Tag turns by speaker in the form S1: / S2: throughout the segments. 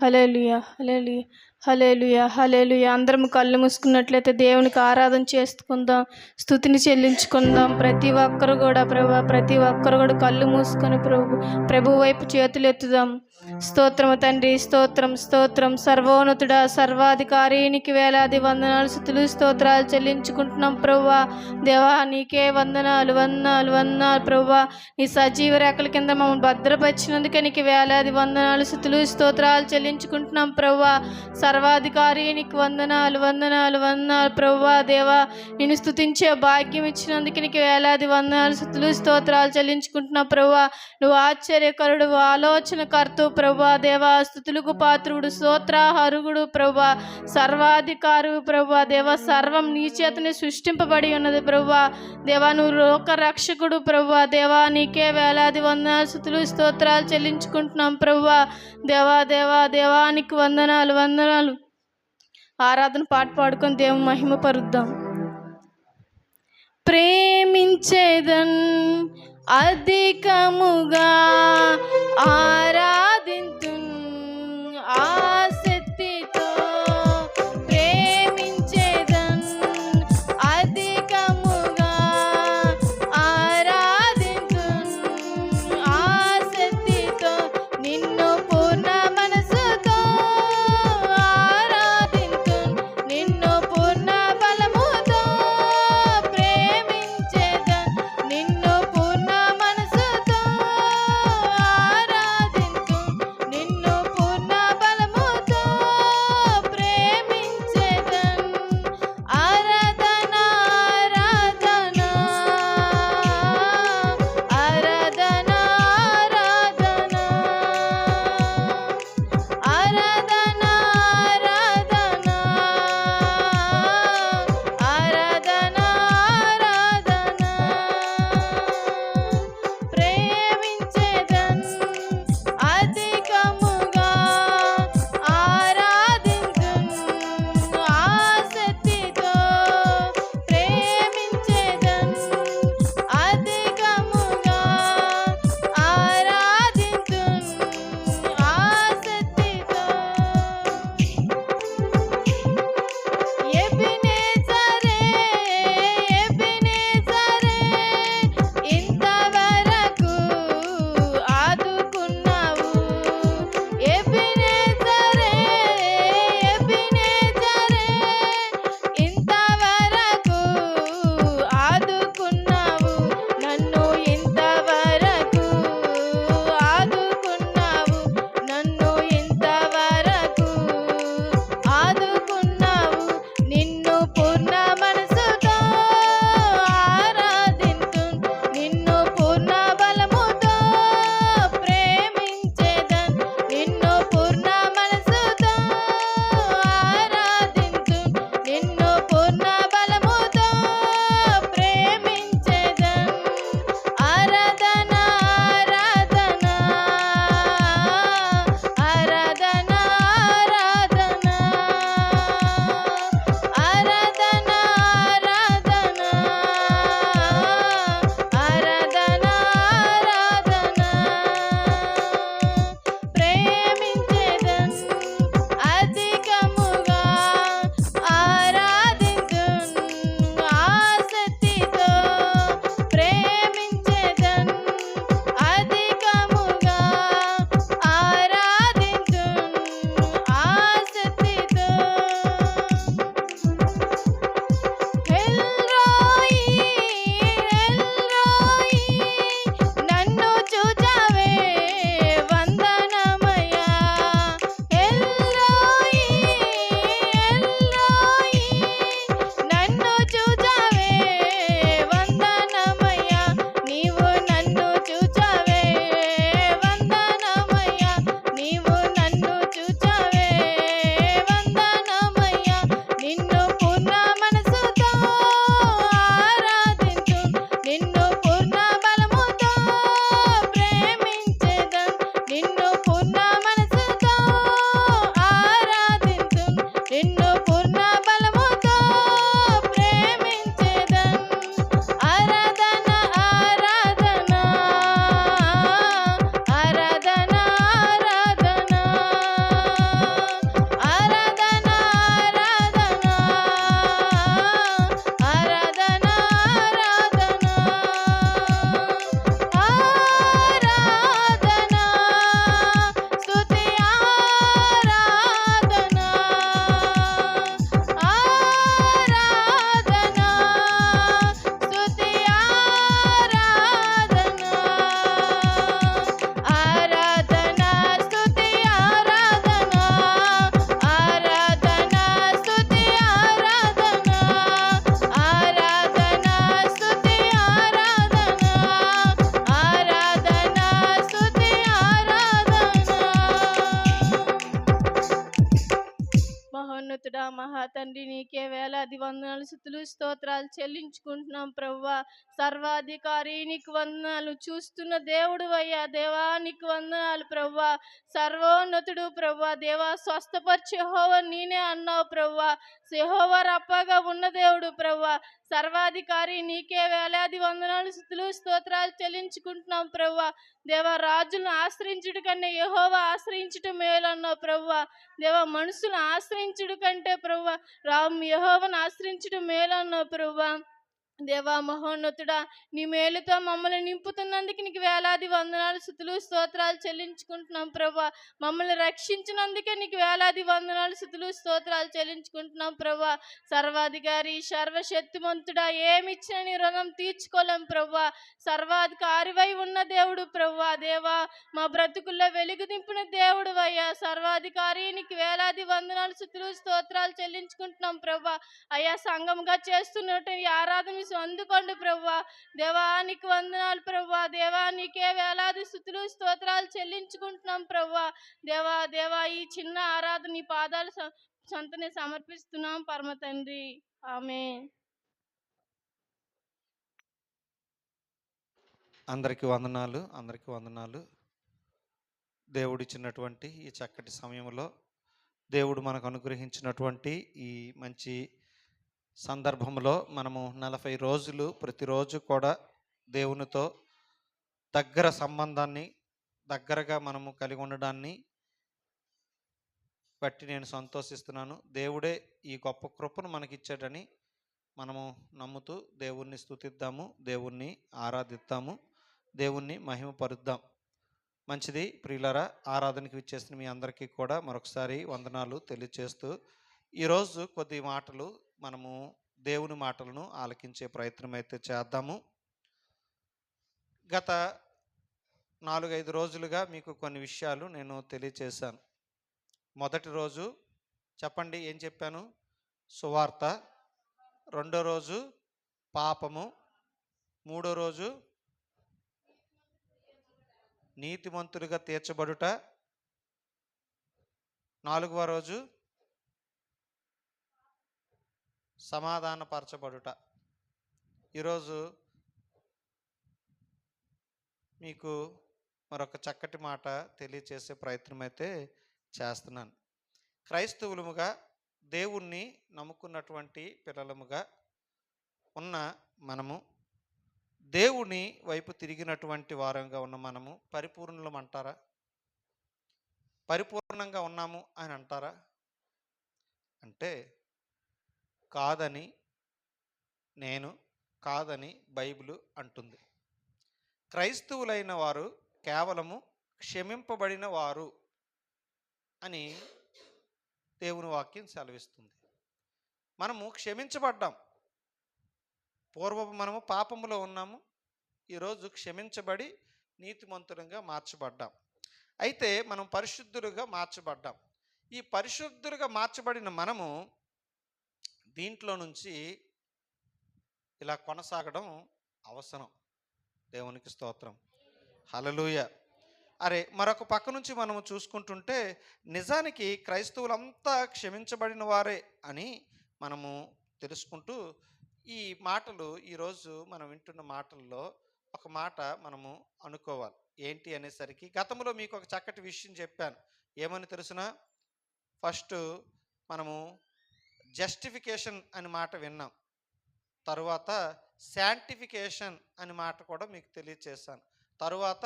S1: హల్లెలూయా, హల్లెలూయా, హల్లెలూయా, హల్లెలూయా. అందరం కళ్ళు మూసుకున్నట్లయితే దేవునికి ఆరాధన చేసుకుందాం, స్తుతిని చెల్లించుకుందాం. ప్రతి ఒక్కరు కూడా ప్రతి ఒక్కరు కూడా కళ్ళు మూసుకొని ప్రభు వైపు చేతులు ఎత్తుదాం. స్తోత్రము తండ్రి, స్తోత్రం, స్తోత్రం. సర్వోన్నతుడా, సర్వాధికారికి వేలాది వందనాలు, స్తుతులు, స్తోత్రాలు చెల్లించుకుంటున్నాం ప్రభువా. దేవా నీకే వందనాలు, వందనాలు, వందనాలు ప్రభువా. నీ సజీవ రేఖల కింద మమ్మల్ని భద్రపరిచినందుకే నీకు వేలాది వందనాలు, స్తుతులు, స్తోత్రాలు చెల్లించుకుంటున్నాం ప్రభువా. సర్వాధికారి నీకు వందనాలు, వందనాలు, వందనాలు ప్రభువా. దేవా నిన్ను స్తుతించే భాగ్యం ఇచ్చినందుకు నీకు వేలాది వందనాలు, స్తుతులు, స్తోత్రాలు చెల్లించుకుంటున్నాం ప్రభువా. నువ్వు ఆశ్చర్యకరుడు, ఆలోచనకర్త ప్రభువా. దేవా స్తుతులకు పాత్రుడు, స్తోత్రార్హుడు ప్రభువా, సర్వాధికారు ప్రభువా. దేవా సర్వం నీ చేతనే సృష్టింపబడి ఉన్నది ప్రభువా. దేవా నువ్వు లోక రక్షకుడు ప్రభువా. దేవా నీకే వేలాది వందనాలు, స్తుతులు, స్తోత్రాలు చెల్లించుకుంటున్నాం ప్రభువా. దేవా దేవా దేవానికి వందనాలు, వందనాలు. ఆరాధన పాట పాడుకొని దేవుని మహిమ పరుద్దాం. ప్రేమించేదన్ అధికముగా ఆరాధింతున్ ఆసక్తితో, ప్రేమించేదన్ అధికముగా ఆరాధింతున్ ఆసక్తితో, నిన్ను పూర్ణ మనసుతో ఆరాధింతున్ నిన్ను పూర్ణ బలముతో, ప్రేమించేదన్ నిన్ను పూర్ణ మనసుతో ఆరాధింతున్ మహోన్నతుడా మహాతండ్రి, నీకే వేలాది వందనాలు, స్తుతులు, స్తోత్రాలు చెల్లించుకుంటున్నాం ప్రభువా. సర్వాధికారి నీకు వందనాలు, చూస్తున్న దేవుడు అయ్యా దేవా నీకు వందనాలు ప్రభువా. సర్వోన్నతుడు ప్రభువా, దేవా స్వస్థపరిచే యెహోవా నేనే అన్నావు ప్రభువా. యెహోవా రప్పగా ఉన్న దేవుడు ప్రభువా. సర్వాధికారి నీకే వేలాది వందనాలు, స్తుతులు, స్తోత్రాలు చెల్లించుకుంటున్నాం ప్రభువా. దేవా రాజులను ఆశ్రయించుట కన్నా యెహోవా ఆశ్రయించుట మేలన్నావు ప్రభువా. దేవా మనుషులను ఆశ్రయించుట కంటే ప్రభువా యెహోవాను ఆశ్రయించుట మేలన్నావు ప్రభువా. దేవా మహోన్నతుడా, నీ మేలుతో మమ్మల్ని నింపుతున్నందుకు నీకు వేలాది వందనాలు, స్తుతులు, స్తోత్రాలు చెల్లించుకుంటున్నాం ప్రభా. మమ్మల్ని రక్షించినందుకే నీకు వేలాది వందనాలు, స్తుతులు, స్తోత్రాలు చెల్లించుకుంటున్నాం ప్రభా. సర్వాధికారి సర్వశక్తిమంతుడా, ఏమిచ్చినా నీ రుణం తీర్చుకోలేం ప్రభా. సర్వాధికారివై ఉన్న దేవుడు ప్రభా. దేవా మా బ్రతుకుల్లో వెలుగు దింపిన దేవుడు అయ్యా. సర్వాధికారి నీకు వేలాది వందనాలు, స్తుతులు, స్తోత్రాలు చెల్లించుకుంటున్నాం ప్రభా. అయ్యా సంఘంగా చేస్తున్నట్టు ఈ ఆరాధన అందుకోండి ప్రభువా. దేవానికి వందనాలు ప్రభువా. దేవానికే వేలాది స్తుతులు, స్తోత్రాలు చెల్లించుకుంటున్నాం ప్రభువా. దేవా ఈ చిన్న ఆరాధన నీ పాదాలు సంతనే సమర్పిస్తున్నాం పరమ తండ్రి. ఆమేన్.
S2: అందరికీ వందనాలు. దేవుడిచ్చినటువంటి ఈ చక్కటి సమయంలో దేవుడు మనకు అనుగ్రహించినటువంటి ఈ మంచి సందర్భంలో మనము 40 రోజులు ప్రతిరోజు కూడా దేవునితో దగ్గర సంబంధాన్ని దగ్గరగా మనము కలిగి ఉండడాన్ని బట్టి నేను సంతోషిస్తున్నాను. దేవుడే ఈ గొప్ప కృపను మనకిచ్చాడని మనము నమ్ముతూ దేవుణ్ణి స్తుతిద్దాము, దేవుణ్ణి ఆరాధిద్దాము, దేవుణ్ణి మహిమపరుద్దాం. మంచిది ప్రియులారా, ఆరాధనకి విచ్చేసిన మీ అందరికీ కూడా మరొకసారి వందనాలు తెలియజేస్తూ ఈరోజు కొద్ది మాటలు మనము దేవుని మాటలను ఆలకించే ప్రయత్నం అయితే చేద్దాము. గత 4-5 రోజులుగా మీకు కొన్ని విషయాలు నేను తెలియచేశాను. మొదటి రోజు చెప్పండి ఏం చెప్పాను? సువార్త. రెండో రోజు పాపము. మూడో రోజు నీతిమంతులుగా తీర్చబడుట. 4వ రోజు సమాధానపరచబడుట. ఈరోజు మీకు మరొక చక్కటి మాట తెలియచేసే ప్రయత్నం అయితే చేస్తున్నాను. క్రైస్తవులముగా దేవుణ్ణి నమ్ముకున్నటువంటి పిల్లలముగా ఉన్న మనము, దేవుని వైపు తిరిగినటువంటి వారంగా ఉన్న మనము పరిపూర్ణులం అంటారా? పరిపూర్ణంగా ఉన్నాము అని అంటారా? అంటే కాదని బైబిల్ అంటుంది. క్రైస్తవులైన వారు కేవలము క్షమింపబడిన వారు అని దేవుని వాక్యం సెలవిస్తుంది. మనము క్షమించబడ్డాం. పూర్వపు మనము పాపములో ఉన్నాము, ఈరోజు క్షమించబడి నీతిమంతులుగా మార్చబడ్డాం. అయితే మనం పరిశుద్ధులుగా మార్చబడ్డాం. ఈ పరిశుద్ధులుగా మార్చబడిన మనము దీంట్లో నుంచి ఇలా కొనసాగడం అవసరం. దేవునికి స్తోత్రం, హల్లెలూయా. మరొక పక్క నుంచి మనము చూసుకుంటుంటే నిజానికి క్రైస్తవులంతా క్షమించబడిన వారే అని మనము తెలుసుకుంటూ ఈ మాటలు ఈరోజు మనం వింటున్న మాటల్లో ఒక మాట మనము అనుకోవాలి. ఏంటి అనేసరికి గతంలో మీకు ఒక చక్కటి విషయం చెప్పాను. ఏమని తెలుసునా? ఫస్ట్ మనము జస్టిఫికేషన్ అని మాట విన్నాం, తరువాత శాంటిఫికేషన్ అని మాట కూడా మీకు తెలియచేశాను, తరువాత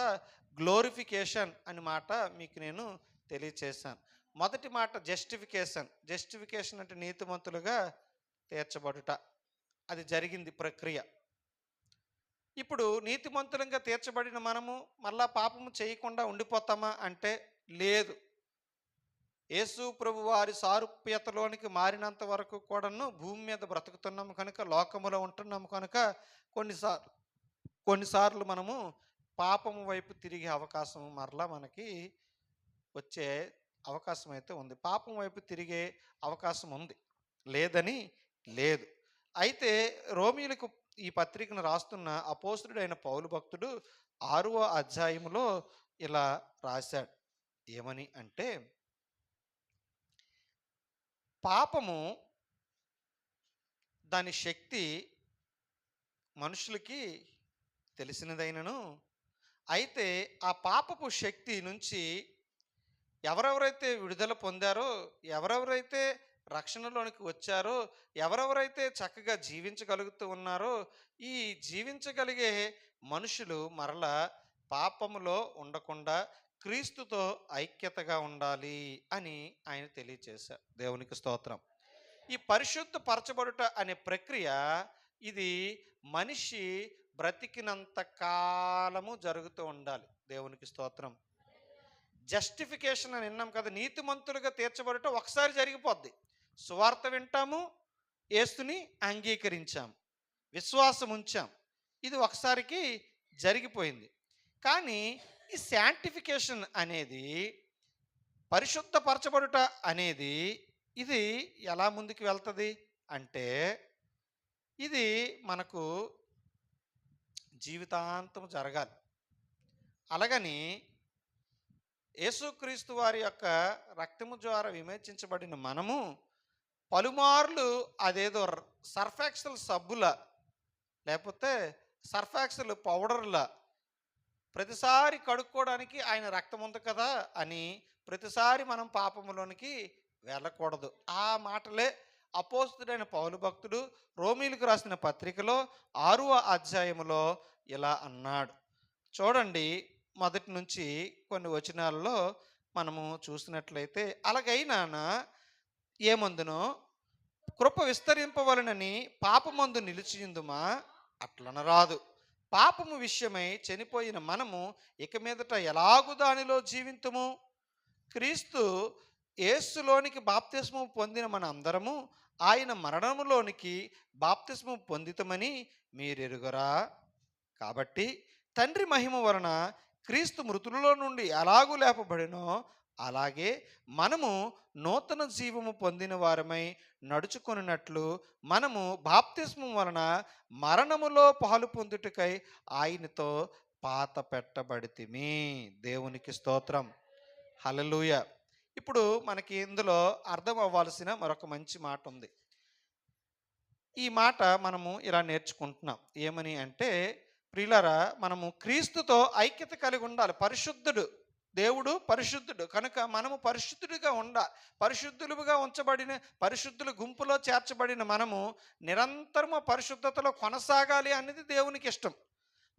S2: గ్లోరిఫికేషన్ అని మాట మీకు నేను తెలియచేశాను. మొదటి మాట జస్టిఫికేషన్ అంటే నీతిమంతులుగా తీర్చబడుట. అది జరిగింది ప్రక్రియ. ఇప్పుడు నీతిమంతులుగా తీర్చబడిన మనము మళ్ళా పాపము చేయకుండా ఉండిపోతామా అంటే లేదు. యేసు ప్రభు వారి సారూప్యతలోనికి మారినంత వరకు కూడాను భూమి మీద బ్రతుకుతున్నాము కనుక, లోకములో ఉంటున్నాము కనుక కొన్నిసార్లు మనము పాపము వైపు తిరిగే అవకాశం మరలా మనకి వచ్చే అవకాశం అయితే ఉంది. పాపం వైపు తిరిగే అవకాశం ఉంది, లేదని లేదు. అయితే రోమీయులకు ఈ పత్రికను రాస్తున్న అపోస్తలుడైన పౌలు భక్తుడు 6వ అధ్యాయంలో ఇలా రాశాడు. ఏమని అంటే, పాపము దాని శక్తి మనుషులకి తెలిసినదైనను, అయితే ఆ పాపపు శక్తి నుంచి ఎవరెవరైతే విడుదల పొందారో, ఎవరెవరైతే రక్షణలోనికి వచ్చారో, ఎవరెవరైతే చక్కగా జీవించగలుగుతూ ఉన్నారో, ఈ జీవించగలిగే మనుషులు మరలా పాపములో ఉండకుండా క్రీస్తుతో ఐక్యతగా ఉండాలి అని ఆయన తెలియచేశారు. దేవునికి స్తోత్రం. ఈ పరిశుద్ధ పరచబడుట అనే ప్రక్రియ ఇది మనిషి బ్రతికినంత కాలము జరుగుతూ ఉండాలి. దేవునికి స్తోత్రం. జస్టిఫికేషన్ అని విన్నాం కదా, నీతిమంతులుగా తీర్చబడట ఒకసారి జరిగిపోద్ది. సువార్త వింటాము, యేసుని అంగీకరించాం, విశ్వాసం ఉంచాం, ఇది ఒకసారికి జరిగిపోయింది. కానీ ఈ శాంటిఫికేషన్ అనేది, పరిశుద్ధపరచబడుట అనేది ఇది ఎలా ముందుకు వెళ్తుంది అంటే, ఇది మనకు జీవితాంతం జరగాలి. అలాగని యేసుక్రీస్తు వారి యొక్క రక్తము ద్వారా విమోచించబడిన మనము పలుమార్లు అదేదో సర్ఫాక్సల్ సబ్బుల లేకపోతే సర్ఫాక్సల్ పౌడర్ల ప్రతిసారి కడుక్కోవడానికి ఆయన రక్తం ఉంది కదా అని ప్రతిసారి మనం పాపములోనికి వెళ్ళకూడదు. ఆ మాటలే అపోస్తుడైన పౌలు భక్తుడు రోమీలకు రాసిన పత్రికలో 6వ అధ్యాయములో ఇలా అన్నాడు. చూడండి, మొదటి నుంచి కొన్ని వచనాల్లో మనము చూసినట్లయితే, అలాగైనా ఏమందునో కృప విస్తరింపవలనని పాపమందు నిలిచియుందుమా, అట్లనరాదు. పాపము విషయమై చనిపోయిన మనము ఇక మీదట ఎలాగు దానిలో జీవింతుము? క్రీస్తు యేసులోనికి బాప్తిస్మము పొందిన మన అందరము ఆయన మరణములోనికి బాప్తిస్మము పొందితమని మీరెరుగరా? కాబట్టి తండ్రి మహిమ వలన క్రీస్తు మృతులలో నుండి ఎలాగూ లేపబడినో అలాగే మనము నూతన జీవము పొందిన వారమై నడుచుకొనినట్లు మనము బాప్తిస్మం వలన మరణములో పాలు పొందుటకై ఆయనతో పాత పెట్టబడితిమి. దేవునికి స్తోత్రం. హల్లెలూయ. ఇప్పుడు మనకి ఇందులో అర్థం అవ్వాల్సిన మరొక మంచి మాట ఉంది. ఈ మాట మనము ఇలా నేర్చుకుంటున్నాం. ఏమని అంటే, ప్రియులారా, మనము క్రీస్తుతో ఐక్యత కలిగి ఉండాలి. పరిశుద్ధుడు దేవుడు, పరిశుద్ధుడు కనుక మనము పరిశుద్ధుడిగా ఉండాలి. పరిశుద్ధులుగా ఉంచబడిన పరిశుద్ధుల గుంపులో చేర్చబడిన మనము నిరంతరము పరిశుద్ధతలో కొనసాగాలి అనేది దేవునికి ఇష్టం.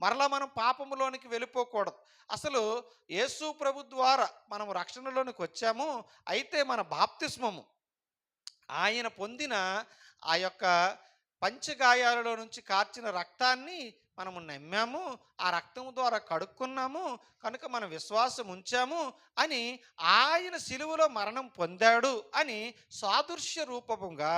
S2: మరలా మనం పాపములోనికి వెళ్ళిపోకూడదు. అసలు యేసు ప్రభు ద్వారా మనం రక్షణలోనికి వచ్చాము. అయితే మన బాప్తిస్మము ఆయన పొందిన ఆ యొక్క పంచగాయాలలో నుంచి కార్చిన రక్తాన్ని మనము నమ్మాము, ఆ రక్తము ద్వారా కడుక్కున్నాము కనుక మనం విశ్వాసం ఉంచాము అని, ఆయన సిలువలో మరణం పొందాడు అని సాదృశ్య రూపంగా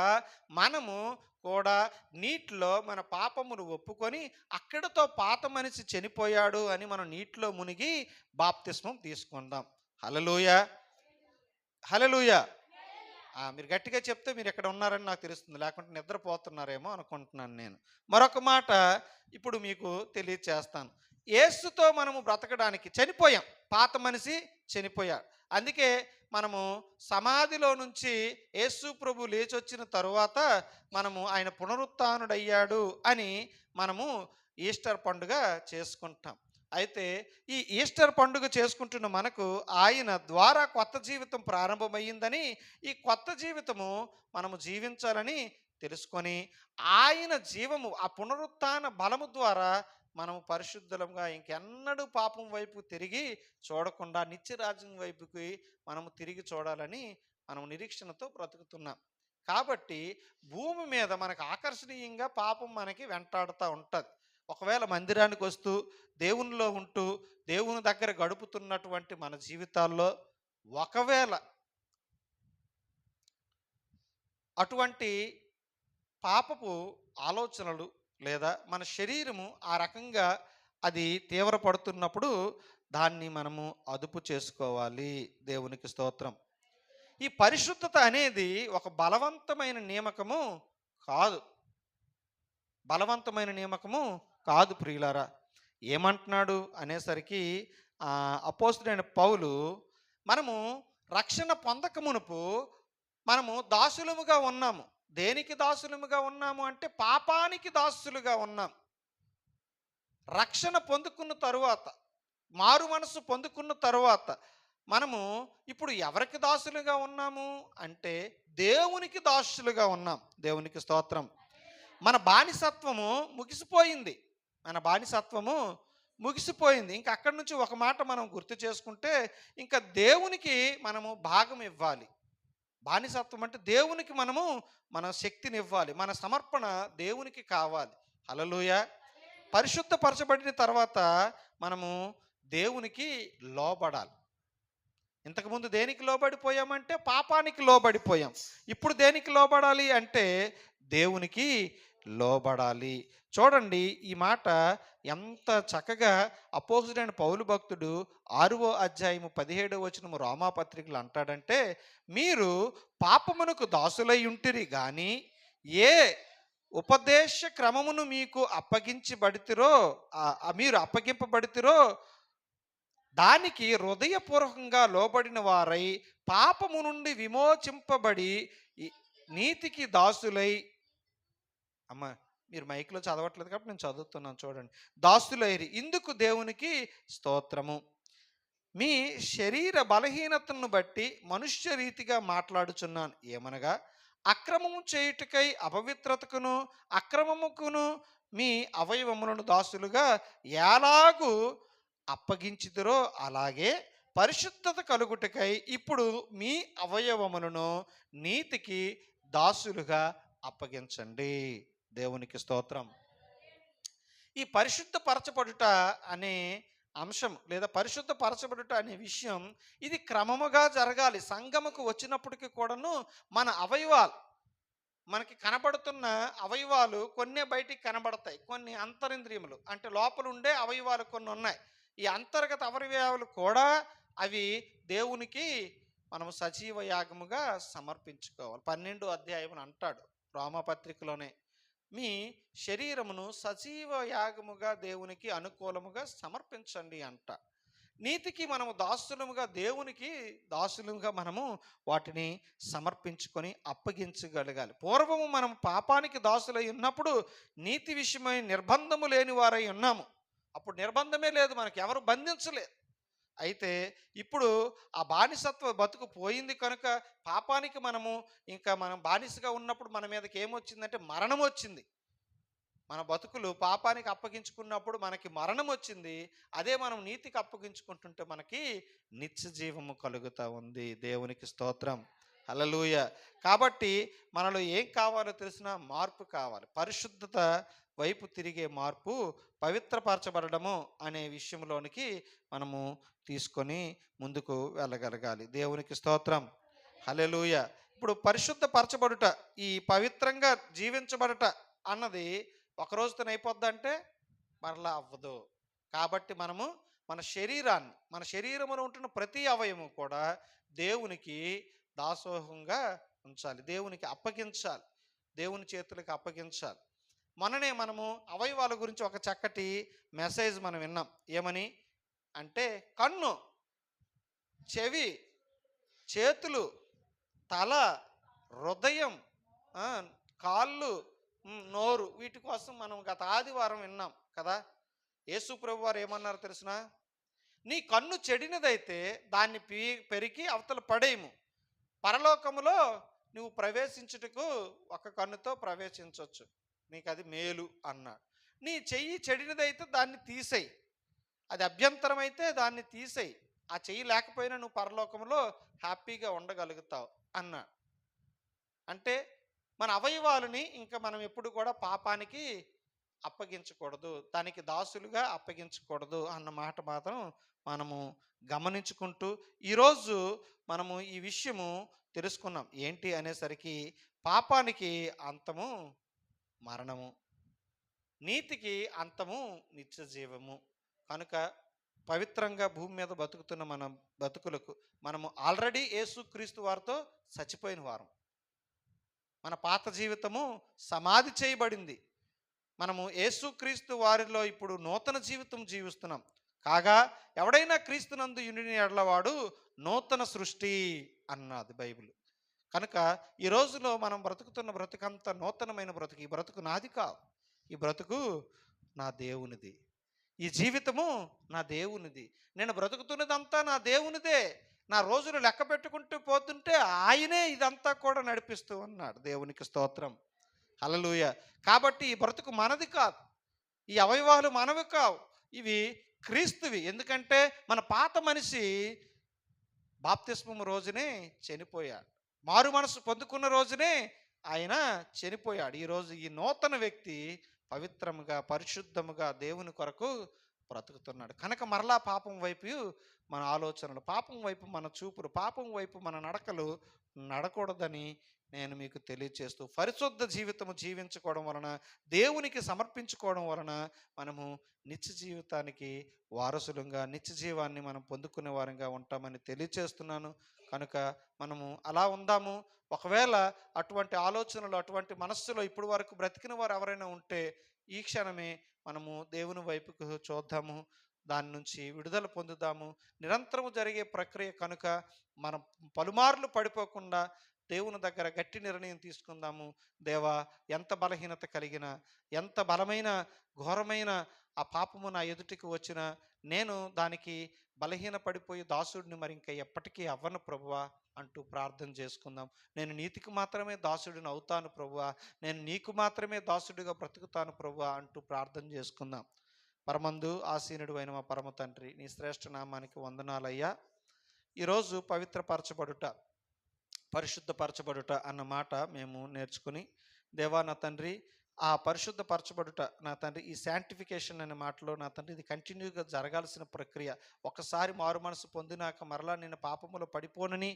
S2: మనము కూడా నీటిలో మన పాపమును ఒప్పుకొని అక్కడితో పాత మనిషి చనిపోయాడు అని మనం నీటిలో మునిగి బాప్తిస్మం తీసుకుందాం. హల్లెలూయ, హల్లెలూయ. మీరు గట్టిగా చెప్తే మీరు ఎక్కడ ఉన్నారని నాకు తెలుస్తుంది, లేకుంటే నిద్రపోతున్నారేమో అనుకుంటున్నాను నేను. మరొక మాట ఇప్పుడు మీకు తెలియచేస్తాను. యేసుతో మనము బ్రతకడానికి చనిపోయాం, పాత మనిషి చనిపోయాడు. అందుకే మనము సమాధిలో నుంచి యేసు ప్రభు లేచొచ్చిన తరువాత మనము ఆయన పునరుత్థానుడయ్యాడు అని మనము ఈస్టర్ పండుగ చేసుకుంటాం. అయితే ఈ ఈస్టర్ పండుగ చేసుకుంటున్న మనకు ఆయన ద్వారా కొత్త జీవితం ప్రారంభమయ్యిందని, ఈ కొత్త జీవితము మనము జీవించాలని తెలుసుకొని ఆయన జీవము ఆ పునరుత్థాన బలము ద్వారా మనము పరిశుద్ధులంగా ఇంకెన్నడూ పాపం వైపు తిరిగి చూడకుండా నిత్యరాజ్యం వైపుకి మనము తిరిగి చూడాలని మనం నిరీక్షణతో బ్రతుకుతున్నాం. కాబట్టి భూమి మీద మనకు ఆకర్షణీయంగా పాపం మనకి వెంటాడుతూ ఉంటుంది. ఒకవేళ మందిరానికి వస్తూ దేవునిలో ఉంటూ దేవుని దగ్గర గడుపుతున్నటువంటి మన జీవితాల్లో ఒకవేళ అటువంటి పాపపు ఆలోచనలు లేదా మన శరీరము ఆ రకంగా అది తీవ్రపడుతున్నప్పుడు దాన్ని మనము అదుపు చేసుకోవాలి. దేవునికి స్తోత్రం. ఈ పరిశుద్ధత అనేది ఒక బలవంతమైన నియామకము కాదు, బలవంతమైన నియామకము కాదు ప్రియులారా. ఏమంటున్నాడు అనేసరికి అపోస్తలుడైన పౌలు మనము రక్షణ పొందక మునుపు మనము దాసులముగా ఉన్నాము. దేనికి దాసులముగా ఉన్నాము అంటే పాపానికి దాసులుగా ఉన్నాం. రక్షణ పొందుకున్న తరువాత, మారు మనసు పొందుకున్న తరువాత మనము ఇప్పుడు ఎవరికి దాసులుగా ఉన్నాము అంటే దేవునికి దాసులుగా ఉన్నాం. దేవునికి స్తోత్రం. మన బానిసత్వము ముగిసిపోయింది. మన బానిసత్వము ముగిసిపోయింది. ఇంకా అక్కడి నుంచి ఒక మాట మనం గుర్తు చేసుకుంటే, ఇంకా దేవునికి మనము భాగం ఇవ్వాలి. బానిసత్వం అంటే దేవునికి మనము మన శక్తిని ఇవ్వాలి. మన సమర్పణ దేవునికి కావాలి. హల్లెలూయా. పరిశుద్ధపరచబడిన తర్వాత మనము దేవునికి లోబడాలి. ఇంతకుముందు దేనికి లోబడిపోయామంటే పాపానికి లోబడిపోయాం. ఇప్పుడు దేనికి లోబడాలి అంటే దేవునికి లోబడాలి. చూడండి, ఈ మాట ఎంత చక్కగా అపోజిడైన పౌలు భక్తుడు 6వ అధ్యాయము 17వ వచనము రోమాపత్రికలు అంటాడంటే, మీరు పాపమునకు దాసులై ఉంటిరి గాని ఏ ఉపదేశ క్రమమును మీకు అప్పగించబడితిరో మీరు అప్పగింపబడితిరో దానికి హృదయపూర్వకంగా లోబడిన వారై పాపము నుండి విమోచింపబడి నీతికి దాసులై, అమ్మ మీరు మైక్లో చదవట్లేదు కాబట్టి నేను చదువుతున్నాను చూడండి. దాసులైరి ఇందుకు దేవునికి స్తోత్రము. మీ శరీర బలహీనతను బట్టి మనుష్య రీతిగా మాట్లాడుచున్నాను. ఏమనగా అక్రమము చేయుటకై అపవిత్రతకును అక్రమముకును మీ అవయవములను దాసులుగా ఎలాగూ అప్పగించుదురో అలాగే పరిశుద్ధత కలుగుటకై ఇప్పుడు మీ అవయవములను నీతికి దాసులుగా అప్పగించండి. దేవునికి స్తోత్రం. ఈ పరిశుద్ధపరచబడుట అనే అంశం లేదా పరిశుద్ధపరచబడుట అనే విషయం ఇది క్రమముగా జరగాలి. సంఘముకు వచ్చినప్పటికీ కూడాను మన అవయవాలు, మనకి కనబడుతున్న అవయవాలు కొన్ని బయటికి కనబడతాయి, కొన్ని అంతరింద్రియములు అంటే లోపల ఉండే అవయవాలు కొన్ని ఉన్నాయి. ఈ అంతర్గత అవయవాలు కూడా అవి దేవునికి మనం సజీవ యాగముగా సమర్పించుకోవాలి. 12వ అధ్యాయం అంటాడు రోమాపత్రికలోనే, మీ శరీరమును సజీవ యాగముగా దేవునికి అనుకూలముగా సమర్పించండి అంట. నీతికి మనము దాసులముగా, దేవునికి దాసులుగా మనము వాటిని సమర్పించుకొని అప్పగించగలగాలి. పూర్వము మనం పాపానికి దాసులై ఉన్నప్పుడు నీతి విషయమై నిర్బంధము లేని వారై ఉన్నాము. అప్పుడు నిర్బంధమే లేదు, మనకి ఎవరు బంధించలేదు. అయితే ఇప్పుడు ఆ బానిసత్వ బతుకు పోయింది కనుక పాపానికి మనం బానిసగా ఉన్నప్పుడు మన మీదకి ఏమొచ్చిందంటే మరణం వచ్చింది. మన బతుకులు పాపానికి అప్పగించుకున్నప్పుడు మనకి మరణం వచ్చింది. అదే మనం నీతికి అప్పగించుకుంటుంటే మనకి నిత్య జీవము కలుగుతూ ఉంది. దేవునికి స్తోత్రం. హల్లెలూయా. కాబట్టి మనలో ఏం కావాలో తెలిసిన మార్పు కావాలి. పరిశుద్ధత వైపు తిరిగే మార్పు, పవిత్రపరచబడము అనే విషయంలోనికి మనము తీసుకొని ముందుకు వెళ్ళగలగాలి. దేవునికి స్తోత్రం. హల్లెలూయా. ఇప్పుడు పరిశుద్ధపరచబడుట, ఈ పవిత్రంగా జీవించబడట అన్నది ఒక రోజుతో అయిపోద్దంటే మరలా అవ్వదు. కాబట్టి మనము మన శరీరములో ఉంటున్న ప్రతి అవయము కూడా దేవునికి దాసోహంగా ఉంచాలి, దేవునికి అప్పగించాలి, దేవుని చేతులకు అప్పగించాలి. మొన్ననే మనము అవయవాల గురించి ఒక చక్కటి మెసేజ్ మనం విన్నాం. ఏమని అంటే కన్ను, చెవి, చేతులు, తల, హృదయం, కాళ్ళు, నోరు, వీటి కోసం మనం గత ఆదివారం విన్నాం కదా. యేసు ప్రభు వారు ఏమన్నారు తెలుసిన, నీ కన్ను చెడినదైతే దాన్ని పెరికి అవతల పడేయము, పరలోకములో నువ్వు ప్రవేశించుటకు ఒక కన్నుతో ప్రవేశించవచ్చు, నీకు అది మేలు అన్నాడు. నీ చెయ్యి చెడినదైతే దాన్ని తీసేయి, అది అభ్యంతరం అయితే దాన్ని తీసేయి, ఆ చెయ్యి లేకపోయినా నువ్వు పరలోకంలో హ్యాపీగా ఉండగలుగుతావు అన్నాడు. అంటే మన అవయవాలని ఇంకా మనం ఎప్పుడు కూడా పాపానికి అప్పగించకూడదు, దానికి దాసులుగా అప్పగించకూడదు అన్న మాట మాత్రం మనము గమనించుకుంటూ ఈరోజు మనము ఈ విషయము తెలుసుకున్నాం. ఏంటి అనేసరికి పాపానికి అంతము మరణము, నీతికి అంతము నిత్య జీవము. కనుక పవిత్రంగా భూమి మీద బతుకుతున్న మన బతుకులకు మనము ఆల్రెడీ యేసుక్రీస్తు వారితో చచ్చిపోయిన వారం. మన పాత జీవితము సమాధి చేయబడింది. మనము యేసుక్రీస్తు వారిలో ఇప్పుడు నూతన జీవితం జీవిస్తున్నాం. కాగా ఎవడైనా క్రీస్తునందు యుండిన యెడల వాడు నూతన సృష్టి అన్నది బైబిల్. కనుక ఈ రోజులో మనం బ్రతుకుతున్న బ్రతుకంతా నూతనమైన బ్రతుకు. ఈ బ్రతుకు నాది కాదు, ఈ బ్రతుకు నా దేవునిది. ఈ జీవితము నా దేవునిది. నేను బ్రతుకుతున్నదంతా నా దేవునిదే. నా రోజులు లెక్క పెట్టుకుంటూ పోతుంటే ఆయనే ఇదంతా కూడా నడిపిస్తూ ఉన్నాడు. దేవునికి స్తోత్రం. హల్లెలూయా. కాబట్టి ఈ బ్రతుకు మనది కాదు, ఈ అవయవాలు మనవి కావు, ఇవి క్రీస్తువి. ఎందుకంటే మన పాత మనిషి బాప్తిస్మం రోజునే చనిపోయాడు. మారు మనసు పొందుకున్న రోజునే ఆయన చనిపోయాడు. ఈరోజు ఈ నూతన వ్యక్తి పవిత్రముగా పరిశుద్ధముగా దేవుని కొరకు బ్రతుకుతున్నాడు. కనుక మరలా పాపం వైపు మన ఆలోచనలు, పాపం వైపు మన చూపులు, పాపం వైపు మన నడకలు నడకూడదని నేను మీకు తెలియచేస్తూ, పరిశుద్ధ జీవితము జీవించుకోవడం వలన, దేవునికి సమర్పించుకోవడం వలన మనము నిత్య జీవితానికి వారసులుగా, నిత్య జీవాన్ని మనం పొందుకునే వారంగా ఉంటామని తెలియచేస్తున్నాను. కనుక మనము అలా ఉందాము. ఒకవేళ అటువంటి ఆలోచనలు, అటువంటి మనస్సులో ఇప్పుడు వరకు బ్రతికిన వారు ఎవరైనా ఉంటే ఈ క్షణమే మనము దేవుని వైపుకు చూద్దాము, దాని నుంచి విడుదల పొందుదాము. నిరంతరము జరిగే ప్రక్రియ కనుక మనం పలుమార్లు పడిపోకుండా దేవుని దగ్గర గట్టి నిర్ణయం తీసుకుందాము. దేవా, ఎంత బలహీనత కలిగిన, ఎంత బలమైన ఘోరమైన ఆ పాపము నా ఎదుటికి వచ్చినా నేను దానికి బలహీన పడిపోయి దాసుడిని మరి ఇంకా ఎప్పటికీ అవ్వను ప్రభువా అంటూ ప్రార్థన చేసుకుందాం. నేను నీతికి మాత్రమే దాసుడిని అవుతాను ప్రభువా, నేను నీకు మాత్రమే దాసుడిగా బ్రతుకుతాను ప్రభువా అంటూ ప్రార్థన చేసుకుందాం. పరమందు ఆసీనుడు అయిన మా పరమ తండ్రి, నీ శ్రేష్ఠ నామానికి వందనాలయ్యా. ఈరోజు పవిత్రపరచబడుట, పరిశుద్ధపరచబడుట అన్న మాట మేము నేర్చుకుని, దేవా నా తండ్రి, ఆ పరిశుద్ధపరచబడుట నా తండ్రి, ఈ శాంటిఫికేషన్ అనే మాటలో నా తండ్రి ఇది కంటిన్యూగా జరగాల్సిన ప్రక్రియ. ఒకసారి మారు మనసు పొందినాక మరలా నేను పాపములో పడిపోనని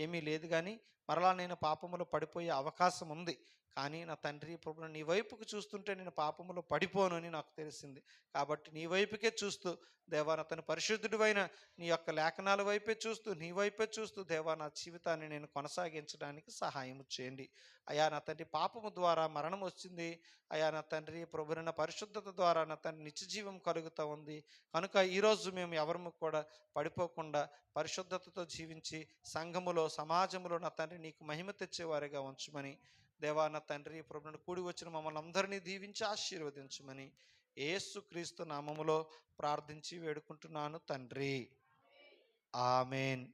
S2: ఏమీ లేదు, కానీ మరలా నేను పాపములో పడిపోయే అవకాశం ఉంది. కానీ నా తండ్రి ప్రభు, నీ వైపుకు చూస్తుంటే నేను పాపములో పడిపోను అని నాకు తెలిసింది. కాబట్టి నీ వైపుకే చూస్తూ దేవా, నా తన పరిశుద్ధుడివైన నీ యొక్క లేఖనాల వైపే చూస్తూ, నీ వైపే చూస్తూ దేవా, నా జీవితాన్ని నేను కొనసాగించడానికి సహాయం చేయండి. అయా నా తండ్రి, పాపము ద్వారా మరణం వచ్చింది. అయా నా తండ్రి ప్రభువున పరిశుద్ధత ద్వారా నా తండ్రి నిత్య జీవం కలుగుతూ ఉంది. కనుక ఈరోజు మేము ఎవరము కూడా పడిపోకుండా పరిశుద్ధతతో జీవించి సంఘములో, సమాజములో నా తండ్రి నీకు మహిమ తెచ్చేవారిగా ఉంచమని దేవా నా తండ్రి ప్రభువును కూడి వచ్చిన మమ్మల్ని అందరినీ దీవించి ఆశీర్వదించమని యేసుక్రీస్తు నామములో ప్రార్థించి వేడుకుంటున్నాను తండ్రి. ఆమేన్.